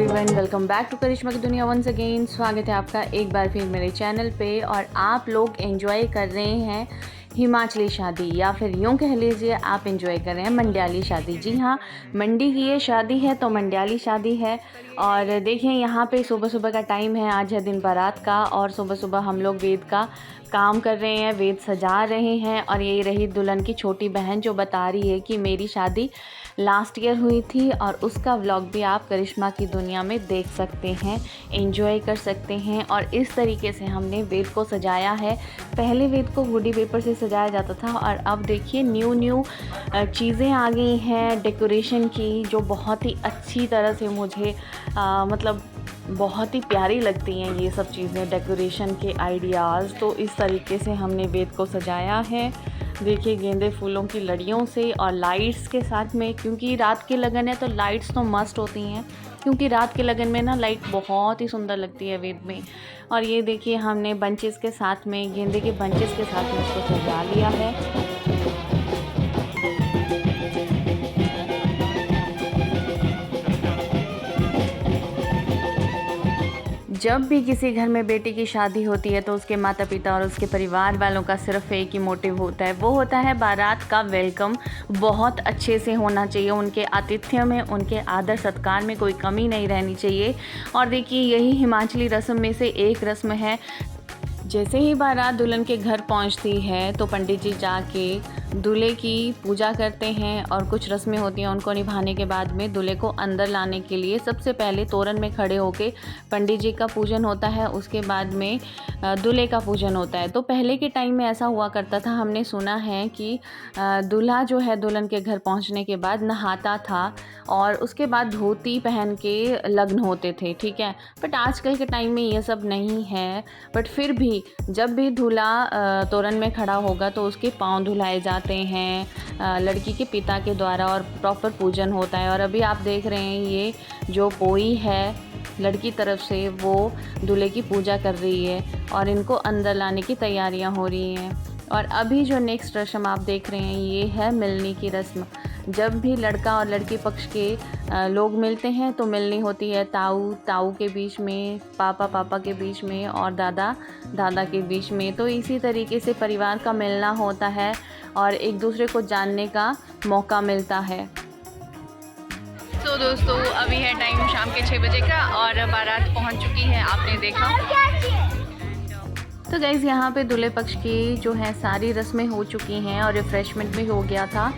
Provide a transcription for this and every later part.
Everyone, welcome back to करिश्मा की दुनिया once again. स्वागत है आपका एक बार फिर मेरे चैनल पे। और आप लोग एंजॉय कर रहे हैं हिमाचली शादी, या फिर यूँ कह लीजिए आप एंजॉय कर रहे हैं मंड्याली शादी। जी हाँ, मंडी की ये शादी है तो मंड्याली शादी है। और देखिए यहाँ पे सुबह सुबह का टाइम है, आज है दिन बारात का। और सुबह सुबह हम लोग वेद का काम कर रहे हैं, वेद सजा रहे हैं। और यही रही दुल्हन की छोटी बहन जो बता रही है कि मेरी शादी लास्ट ईयर हुई थी। और उसका व्लॉग भी आप करिश्मा की दुनिया में देख सकते हैं, एंजॉय कर सकते हैं। और इस तरीके से हमने वेद को सजाया है। पहले वेद को वुडी पेपर से सजाया जाता था, और अब देखिए न्यू चीज़ें आ गई हैं डेकोरेशन की, जो बहुत ही अच्छी तरह से मुझे मतलब बहुत ही प्यारी लगती हैं ये सब चीज़ें, डेकोरेशन के आइडियाज़। तो इस तरीके से हमने वेद को सजाया है। देखिए गेंदे फूलों की लड़ियों से और लाइट्स के साथ में, क्योंकि रात के लगन है तो लाइट्स तो मस्ट होती हैं, क्योंकि रात के लगन में ना लाइट बहुत ही सुंदर लगती है वेद में। और ये देखिए हमने बंचेस के साथ में, गेंदे के बंचेस के साथ में इसको सजा लिया है। जब भी किसी घर में बेटी की शादी होती है तो उसके माता पिता और उसके परिवार वालों का सिर्फ एक ही मोटिव होता है, वो होता है बारात का वेलकम बहुत अच्छे से होना चाहिए। उनके आतिथ्य में, उनके आदर सत्कार में कोई कमी नहीं रहनी चाहिए। और देखिए यही हिमाचली रस्म में से एक रस्म है। जैसे ही बारात दुल्हन के घर पहुंचती है तो पंडित जी जाके दूल्हे की पूजा करते हैं। और कुछ रस्में होती हैं, उनको निभाने के बाद में दूल्हे को अंदर लाने के लिए सबसे पहले तोरण में खड़े होके पंडित जी का पूजन होता है। उसके बाद में दूल्हे का पूजन होता है। तो पहले के टाइम में ऐसा हुआ करता था, हमने सुना है कि दूल्हा जो है दुल्हन के घर पहुंचने के बाद नहाता था और उसके बाद धोती पहन के लग्न होते थे, ठीक है। बट आजकल के टाइम में ये सब नहीं है। बट फिर भी जब भी दूल्हा तोरण में खड़ा होगा तो उसके पाँव धुलाए जाते हैं लड़की के पिता के द्वारा, और प्रॉपर पूजन होता है। और अभी आप देख रहे हैं ये जो पोई है लड़की तरफ से, वो दूल्हे की पूजा कर रही है और इनको अंदर लाने की तैयारियां हो रही हैं। और अभी जो नेक्स्ट रस्म आप देख रहे हैं ये है मिलनी की रस्म। जब भी लड़का और लड़की पक्ष के लोग मिलते हैं तो मिलनी होती है ताऊ के बीच में, पापा के बीच में, और दादा के बीच में। तो इसी तरीके से परिवार का मिलना होता है और एक दूसरे को जानने का मौका मिलता है। तो दोस्तों अभी है टाइम शाम के 6 बजे का और बारात पहुंच चुकी है, आपने देखा। तो गाइज़ यहाँ पे दूल्हे पक्ष की जो है सारी रस्में हो चुकी हैं और रिफ़्रेशमेंट भी हो गया था।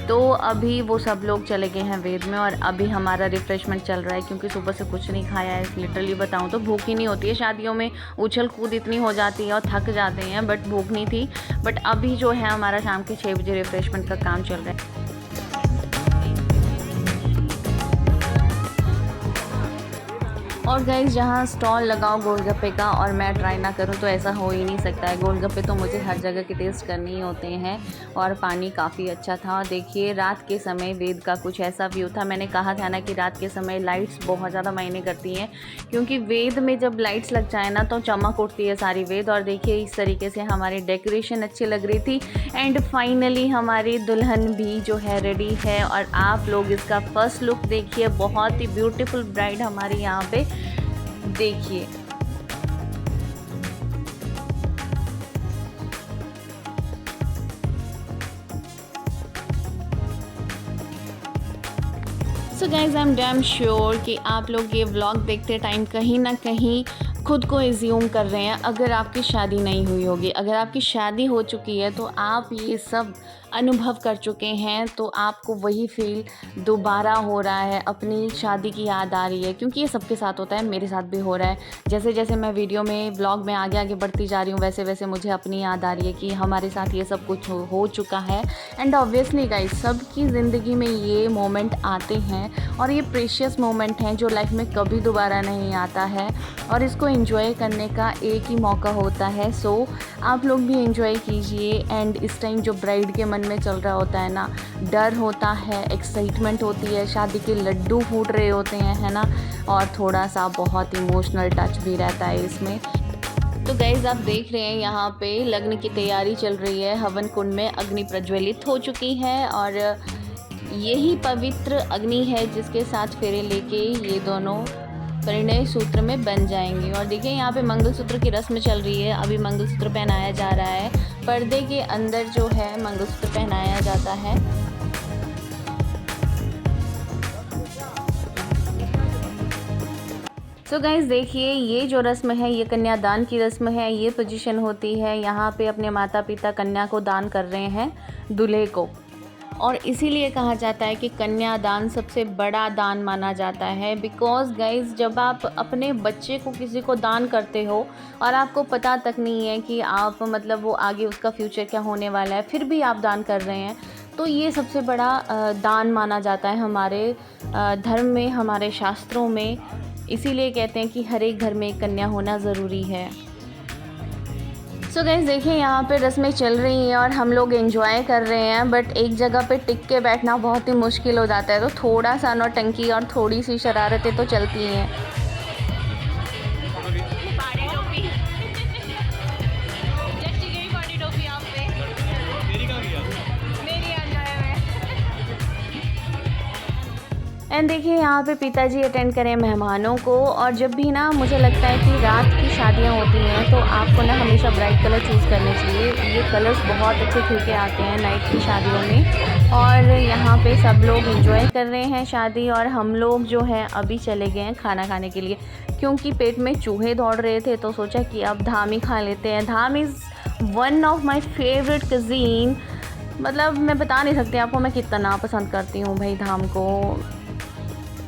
तो अभी वो सब लोग चले गए हैं वेद में और अभी हमारा रिफ़्रेशमेंट चल रहा है, क्योंकि सुबह से कुछ नहीं खाया है। लिटरली बताऊँ तो भूख ही नहीं होती है शादियों में, उछल कूद इतनी हो जाती है और थक जाते हैं, बट भूख नहीं थी। बट अभी जो है हमारा शाम के 6 बजे रिफ़्रेशमेंट का काम चल रहा है। और गाइस जहाँ स्टॉल लगाओ गोलगप्पे का और मैं ट्राई ना करूँ तो ऐसा हो ही नहीं सकता है। गोलगप्पे तो मुझे हर जगह के टेस्ट करने ही होते हैं। और पानी काफ़ी अच्छा था। देखिए रात के समय वेद का कुछ ऐसा व्यू था। मैंने कहा था ना कि रात के समय लाइट्स बहुत ज़्यादा मायने करती हैं, क्योंकि वेद में जब लाइट्स लग जाए ना तो चमक उठती है सारी वेद। और देखिए इस तरीके से हमारी डेकोरेशन अच्छी लग रही थी। एंड फाइनली हमारी दुल्हन भी जो है रेडी है। और आप लोग इसका फर्स्ट लुक देखिए, बहुत ही ब्यूटीफुल ब्राइड हमारी यहाँ पे देखिए। So guys I am damn sure कि आप लोग ये व्लॉग देखते टाइम कहीं ना कहीं खुद को एज्यूम कर रहे हैं, अगर आपकी शादी नहीं हुई होगी। अगर आपकी शादी हो चुकी है तो आप ये सब अनुभव कर चुके हैं, तो आपको वही फील दोबारा हो रहा है, अपनी शादी की याद आ रही है। क्योंकि ये सबके साथ होता है, मेरे साथ भी हो रहा है। जैसे जैसे मैं वीडियो में व्लॉग में आगे बढ़ती जा रही हूँ, वैसे वैसे मुझे अपनी याद आ रही है कि हमारे साथ ये सब कुछ हो चुका है। एंड ऑब्वियसली गाइस सबकी ज़िंदगी में ये मोमेंट आते हैं और ये प्रेशियस मोमेंट हैं जो लाइफ में कभी दोबारा नहीं आता है, और इसको एंजॉय करने का एक ही मौका होता है। सो आप लोग भी एंजॉय कीजिए। एंड इस टाइम जो ब्राइड के मन में चल रहा होता है ना, डर होता है, एक्साइटमेंट होती है, शादी के लड्डू फूट रहे होते हैं, है ना, और थोड़ा सा बहुत इमोशनल टच भी रहता है इसमें। तो गाइज़ आप देख रहे हैं यहाँ पे लग्न की तैयारी चल रही है। हवन कुंड में अग्नि प्रज्वलित हो चुकी है और यही पवित्र अग्नि है जिसके साथ फेरे लेके ये दोनों परिणय सूत्र में बन जाएंगी। और देखिए यहाँ पे मंगलसूत्र की रस्म चल रही है, अभी मंगलसूत्र पहनाया जा रहा है। पर्दे के अंदर जो है मंगलसूत्र पहनाया जाता है। सो गाइज़ देखिए, ये जो रस्म है ये कन्यादान की रस्म है। ये पोजीशन होती है, यहाँ पे अपने माता पिता कन्या को दान कर रहे हैं दूल्हे को, और इसीलिए कहा जाता है कि कन्यादान सबसे बड़ा दान माना जाता है। बिकॉज़ गाइज़ जब आप अपने बच्चे को किसी को दान करते हो और आपको पता तक नहीं है कि आप मतलब वो आगे उसका फ्यूचर क्या होने वाला है, फिर भी आप दान कर रहे हैं, तो ये सबसे बड़ा दान माना जाता है हमारे धर्म में, हमारे शास्त्रों में। इसीलिए कहते हैं कि हर एक घर में एक कन्या होना ज़रूरी है। सो गाइस देखिए, यहाँ पे रस्में चल रही हैं और हम लोग एंजॉय कर रहे हैं, बट एक जगह पे टिक के बैठना बहुत ही मुश्किल हो जाता है, तो थोड़ा सा नौटंकी और थोड़ी सी शरारतें तो चलती हैं। एंड देखिए यहाँ पे पिताजी अटेंड करें मेहमानों को। और जब भी ना मुझे लगता है कि रात की शादियाँ होती हैं तो आपको ना हमेशा ब्राइट कलर चूज़ करने चाहिए। ये कलर्स बहुत अच्छे खिल के आते हैं नाइट की शादियों में। और यहाँ पे सब लोग एंजॉय कर रहे हैं शादी, और हम लोग जो है अभी चले गए हैं खाना खाने के लिए, क्योंकि पेट में चूहे दौड़ रहे थे, तो सोचा कि अब धाम ही खा लेते हैं। Dham is one of my favourite cousin. मतलब मैं बता नहीं सकती आपको मैं कितना पसंद करती हूँ भाई धाम को।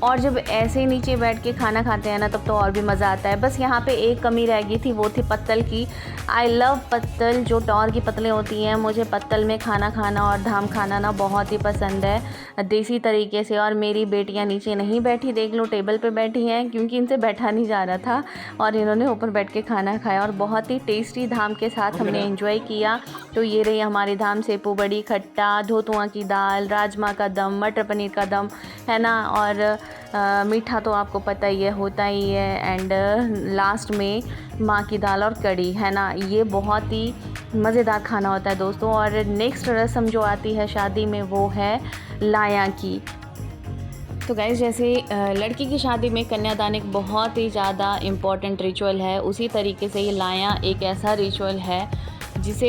और जब ऐसे ही नीचे बैठ के खाना खाते हैं ना, तब तो और भी मज़ा आता है। बस यहाँ पे एक कमी रह गई थी, वो थी पत्तल की। आई लव पत्तल, जो टौर की पत्तलें होती हैं। मुझे पत्तल में खाना खाना और धाम खाना ना बहुत ही पसंद है, देसी तरीके से। और मेरी बेटियाँ नीचे नहीं बैठी, देख लो टेबल पे बैठी हैं, क्योंकि इनसे बैठा नहीं जा रहा था, और इन्होंने ऊपर बैठ के खाना खाया और बहुत ही टेस्टी धाम के साथ हमने एंजॉय किया। तो ये रही हमारी धाम, सेपू बड़ी, खट्टा, धोतुआ की दाल, राजमा का दम, मटर पनीर का दम, है ना। और मीठा तो आपको पता ही है, होता ही है। एंड लास्ट में माँ की दाल और कड़ी, है ना। ये बहुत ही मज़ेदार खाना होता है दोस्तों। और नेक्स्ट रस्म जो आती है शादी में वो है लाया की। तो गाइस जैसे लड़की की शादी में कन्यादान एक बहुत ही ज़्यादा इम्पॉर्टेंट रिचुअल है, उसी तरीके से ये लाया एक ऐसा रिचुअल है जिसे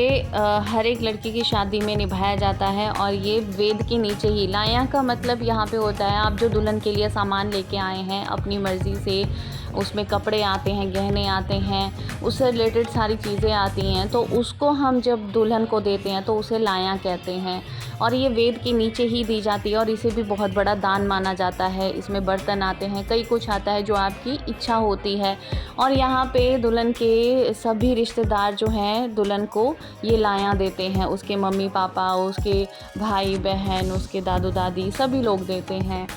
हर एक लड़की की शादी में निभाया जाता है। और ये वेद के नीचे ही, लाया का मतलब यहाँ पे होता है आप जो दुल्हन के लिए सामान लेके आए हैं अपनी मर्ज़ी से, उसमें कपड़े आते हैं, गहने आते हैं, उससे रिलेटेड सारी चीज़ें आती हैं, तो उसको हम जब दुल्हन को देते हैं तो उसे लाया कहते हैं। और ये वेद के नीचे ही दी जाती है, और इसे भी बहुत बड़ा दान माना जाता है। इसमें बर्तन आते हैं, कई कुछ आता है जो आपकी इच्छा होती है। और यहाँ पे दुल्हन के सभी रिश्तेदार जो हैं दुल्हन को ये लाया देते हैं, उसके मम्मी पापा, उसके भाई बहन, उसके दादू दादी, सभी लोग देते हैं।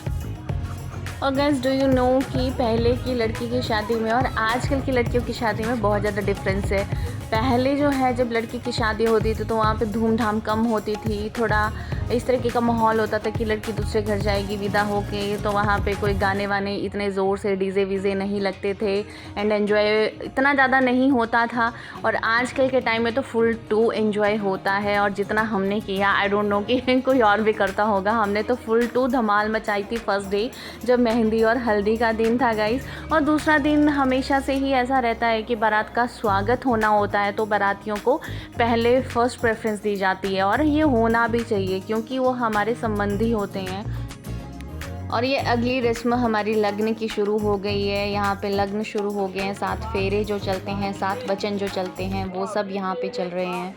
और गाइस डू यू नो कि पहले की लड़की की शादी में और आजकल की लड़कियों की शादी में बहुत ज़्यादा डिफरेंस है। पहले जो है जब लड़की की शादी होती थी तो वहाँ पे धूमधाम कम होती थी, थोड़ा इस तरीके का माहौल होता था कि लड़की दूसरे घर जाएगी विदा होके, तो वहाँ पे कोई गाने वाने इतने ज़ोर से डीजे वीजे नहीं लगते थे, एंड एन्जॉय इतना ज़्यादा नहीं होता था। और आजकल के टाइम में तो फुल टू एन्जॉय होता है, और जितना हमने किया आई डोंट नो कि कोई और भी करता होगा, हमने तो फुल टू धमाल मचाई थी फर्स्ट डे जब मेहंदी और हल्दी का दिन था गाइस। और दूसरा दिन हमेशा से ही ऐसा रहता है कि बारात का स्वागत होना होता है, तो बारातियों को पहले फर्स्ट प्रेफरेंस दी जाती है, और ये होना भी चाहिए क्योंकि वो हमारे संबंधी होते हैं। और ये अगली रस्म हमारी लग्न की शुरू हो गई है। यहाँ पे लग्न शुरू हो गए हैं, 7 फेरे जो चलते हैं, 7 वचन जो चलते हैं, वो सब यहाँ पे चल रहे हैं।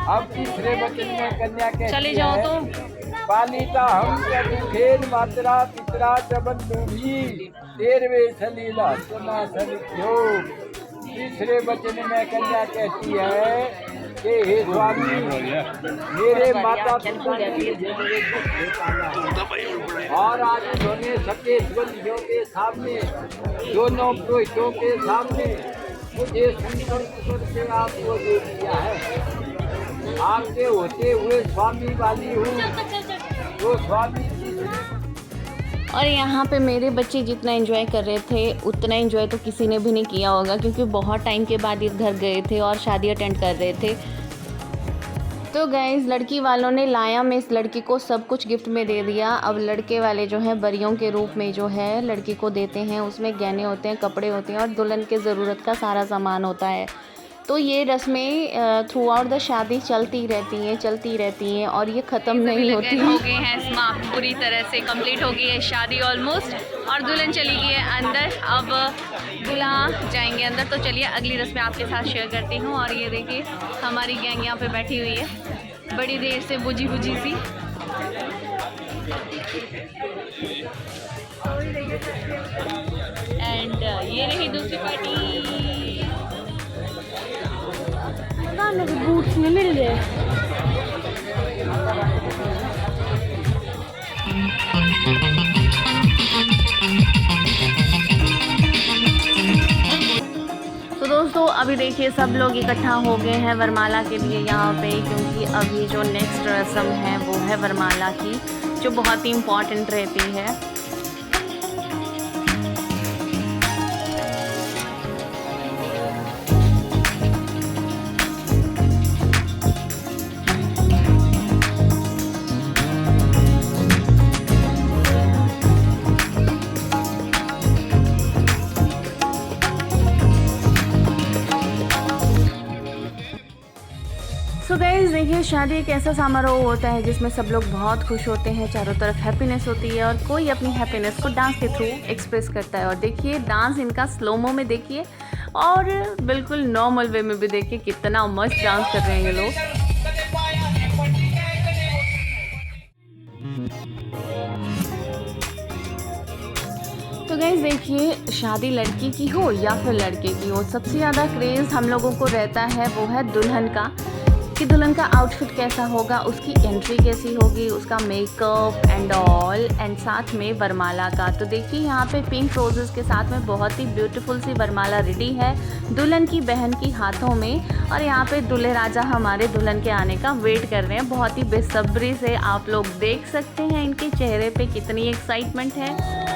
अब तीसरे वचन में कन्या के चले जाओ तो पालिता हम खेल मात्रा पितरा चबंदू भी 13वें सलीला सुना सलिख्यो। तीसरे वचन में कन्या कहती है कि हे स्वामी, मेरे माता पिता और आज उन्होंने सबके बंदियों के सामने, दोनों पुरोहितों के सामने मुझे सुंदर से आपको दे दिया है। आपके होते हुए स्वामी वाली हूँ, तो स्वामी। और यहाँ पे मेरे बच्चे जितना एंजॉय कर रहे थे उतना एंजॉय तो किसी ने भी नहीं किया होगा, क्योंकि बहुत टाइम के बाद इस घर गए थे और शादी अटेंड कर रहे थे। तो गाइज़ लड़की वालों ने लाया में इस लड़की को सब कुछ गिफ्ट में दे दिया। अब लड़के वाले जो हैं बरियों के रूप में जो है लड़की को देते हैं। उसमें गहने होते हैं, कपड़े होते हैं और दुल्हन के ज़रूरत का सारा सामान होता है। तो ये रस्में थ्रू आउट द शादी चलती रहती हैं और ये ख़त्म नहीं होती। हो गए हैं समाप्त, पूरी तरह से कंप्लीट हो गई है शादी ऑलमोस्ट, और दुल्हन चली गई है अंदर। अब दूल्हा जाएंगे अंदर। तो चलिए अगली रस्में आपके साथ शेयर करती हूँ। और ये देखिए हमारी गैंग यहाँ पे बैठी हुई है, बड़ी देर से बुझी सी। एंड ये रही दूसरी पार्टी। बूट्स में मिल गए। तो दोस्तों अभी देखिए सब लोग इकट्ठा हो गए हैं वरमाला के लिए यहाँ पे, क्योंकि अभी जो नेक्स्ट रस्म है वो है वरमाला की, जो बहुत ही इम्पॉर्टेंट रहती है। तो गाइस देखिए शादी एक ऐसा समारोह होता है जिसमें सब लोग बहुत खुश होते हैं, चारों तरफ हैप्पीनेस होती है और कोई अपनी हैप्पीनेस को डांस के थ्रू एक्सप्रेस करता है। और देखिए डांस इनका स्लोमो में देखिए और बिल्कुल नॉर्मल वे में भी देखिए कितना मस्त डांस कर रहे हैं ये लोग। तो गाइस देखिए शादी लड़की की हो या फिर लड़के की हो, सबसे ज़्यादा क्रेज़ हम लोगों को रहता है वो है दुल्हन का, कि दुल्हन का आउटफिट कैसा होगा, उसकी एंट्री कैसी होगी, उसका मेकअप एंड ऑल, एंड साथ में वरमाला का। तो देखिए यहाँ पे पिंक रोजेस के साथ में बहुत ही ब्यूटीफुल सी वरमाला रेडी है दुल्हन की बहन की हाथों में। और यहाँ पे दूल्हे राजा हमारे दुल्हन के आने का वेट कर रहे हैं बहुत ही बेसब्री से। आप लोग देख सकते हैं इनके चेहरे पे कितनी एक्साइटमेंट है।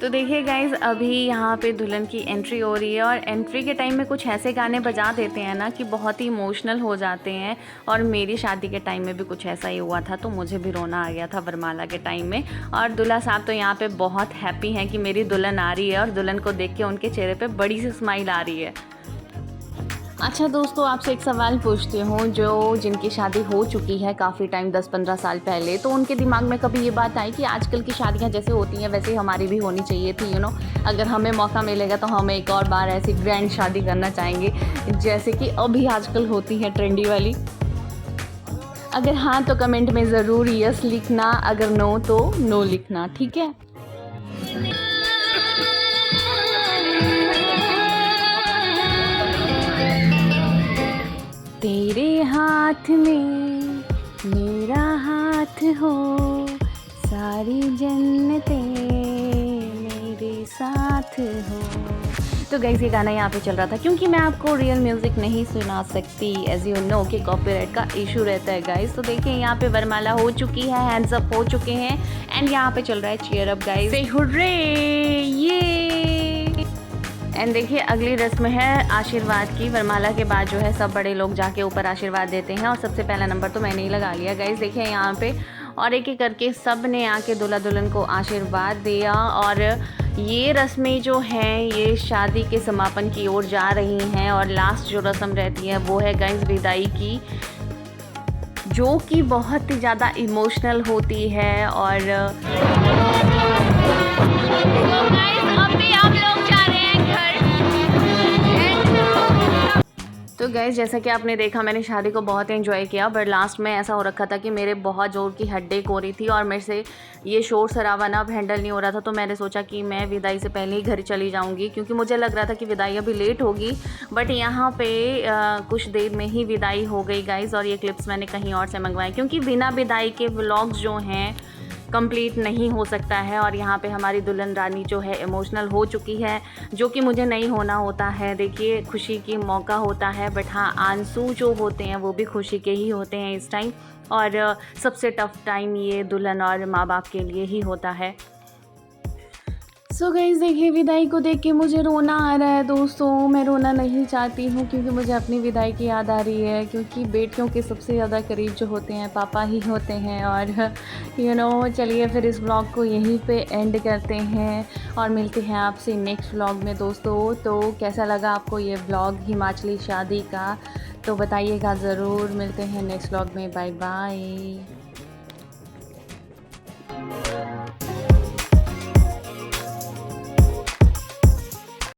तो देखिए गाइज़ अभी यहाँ पे दुल्हन की एंट्री हो रही है और एंट्री के टाइम में कुछ ऐसे गाने बजा देते हैं ना कि बहुत ही इमोशनल हो जाते हैं। और मेरी शादी के टाइम में भी कुछ ऐसा ही हुआ था, तो मुझे भी रोना आ गया था वरमाला के टाइम में। और दूल्हा साहब तो यहाँ पे बहुत हैप्पी हैं कि मेरी दुल्हन आ रही है और दुल्हन को देख के उनके चेहरे पे बड़ी सी स्माइल आ रही है। अच्छा दोस्तों आपसे एक सवाल पूछती हूँ, जो जिनकी शादी हो चुकी है काफ़ी टाइम 10-15 साल पहले, तो उनके दिमाग में कभी ये बात आई कि आजकल की शादियाँ जैसे होती हैं वैसे हमारी भी होनी चाहिए थी, अगर हमें मौका मिलेगा तो हम एक और बार ऐसी ग्रैंड शादी करना चाहेंगे जैसे कि अभी आजकल होती है ट्रेंडी वाली। अगर हाँ तो कमेंट में ज़रूर यस लिखना, अगर नो तो नो लिखना, ठीक है। तेरे हाथ में मेरा हाथ हो, सारी जन्नतें मेरे साथ हो। तो गाइस ये गाना यहाँ पे चल रहा था क्योंकि मैं आपको रियल म्यूज़िक नहीं सुना सकती, एज यू नो कि कॉपीराइट का इशू रहता है गाइस। तो देखिए यहाँ पे वरमाला हो चुकी है, हैंड्स अप हो चुके हैं एंड यहाँ पे चल रहा है चीयर अप गाइस, से हुर्रे ये। एंड देखिए अगली रस्म है आशीर्वाद की। वरमाला के बाद जो है सब बड़े लोग जाके ऊपर आशीर्वाद देते हैं और सबसे पहला नंबर तो मैंने ही लगा लिया गाइस। देखिए यहाँ पे और एक एक करके सब ने आके दूल्हा दुल्हन को आशीर्वाद दिया। और ये रस्में जो हैं ये शादी के समापन की ओर जा रही हैं। और लास्ट जो रस्म रहती है वो है गाइस विदाई की, जो कि बहुत ही ज़्यादा इमोशनल होती है। और तो गैस जैसा कि आपने देखा मैंने शादी को बहुत एंजॉय किया, बट लास्ट में ऐसा हो रखा था कि मेरे बहुत ज़ोर की हेडेक हो रही थी और मेरे से ये शोर शराबा ना अब हैंडल नहीं हो रहा था। तो मैंने सोचा कि मैं विदाई से पहले ही घर चली जाऊंगी, क्योंकि मुझे लग रहा था कि विदाई अभी लेट होगी। बट यहाँ पे कुछ देर में ही विदाई हो गई गाइज़। और ये क्लिप्स मैंने कहीं और से मंगवाए, क्योंकि बिना विदाई के व्लॉग्स जो हैं कंप्लीट नहीं हो सकता है। और यहाँ पे हमारी दुल्हन रानी जो है इमोशनल हो चुकी है, जो कि मुझे नहीं होना होता है। देखिए खुशी की मौका होता है, बट हाँ आंसू जो होते हैं वो भी खुशी के ही होते हैं इस टाइम। और सबसे टफ़ टाइम ये दुल्हन और माँ बाप के लिए ही होता है। सो गाइस देखिए, विदाई को देख के मुझे रोना आ रहा है दोस्तों। मैं रोना नहीं चाहती हूँ क्योंकि मुझे अपनी विदाई की याद आ रही है, क्योंकि बेटियों के सबसे ज़्यादा करीब जो होते हैं पापा ही होते हैं। और चलिए फिर इस व्लॉग को यहीं पे एंड करते हैं और मिलते हैं आपसे नेक्स्ट व्लॉग में दोस्तों। तो कैसा लगा आपको ये व्लॉग हिमाचली शादी का, तो बताइएगा ज़रूर। मिलते हैं नेक्स्ट व्लॉग में, बाय बाय।